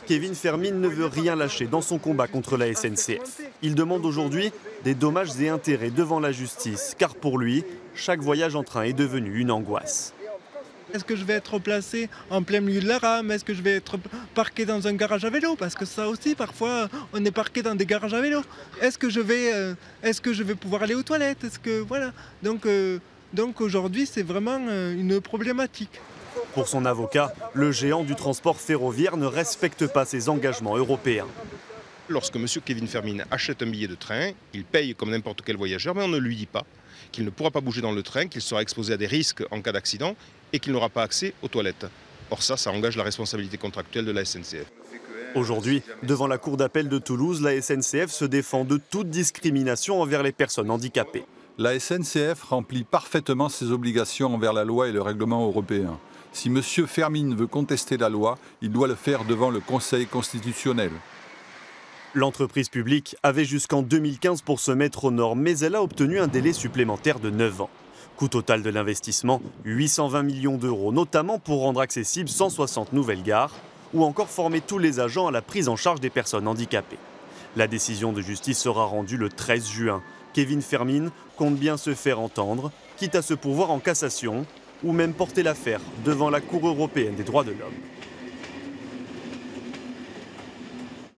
Kevin Fermine ne veut rien lâcher dans son combat contre la SNCF. Il demande aujourd'hui des dommages et intérêts devant la justice, car pour lui, chaque voyage en train est devenu une angoisse. Est-ce que je vais être placé en plein milieu de la rame? Est-ce que je vais être parqué dans un garage à vélo? Parce que ça aussi, parfois, on est parqué dans des garages à vélo. Est-ce que je vais pouvoir aller aux toilettes? Voilà. Donc aujourd'hui, c'est vraiment une problématique. Pour son avocat, le géant du transport ferroviaire ne respecte pas ses engagements européens. Lorsque M. Kevin Fermine achète un billet de train, il paye comme n'importe quel voyageur, mais on ne lui dit pas qu'il ne pourra pas bouger dans le train, qu'il sera exposé à des risques en cas d'accident et qu'il n'aura pas accès aux toilettes. Or ça engage la responsabilité contractuelle de la SNCF. Aujourd'hui, devant la cour d'appel de Toulouse, la SNCF se défend de toute discrimination envers les personnes handicapées. La SNCF remplit parfaitement ses obligations envers la loi et le règlement européen. Si M. Fermine veut contester la loi, il doit le faire devant le Conseil constitutionnel. L'entreprise publique avait jusqu'en 2015 pour se mettre aux normes, mais elle a obtenu un délai supplémentaire de 9 ans. Coût total de l'investissement, 820 millions d'euros, notamment pour rendre accessibles 160 nouvelles gares, ou encore former tous les agents à la prise en charge des personnes handicapées. La décision de justice sera rendue le 13 juin. Kevin Fermine compte bien se faire entendre, quitte à se pourvoir en cassation, ou même porter l'affaire devant la Cour européenne des droits de l'homme.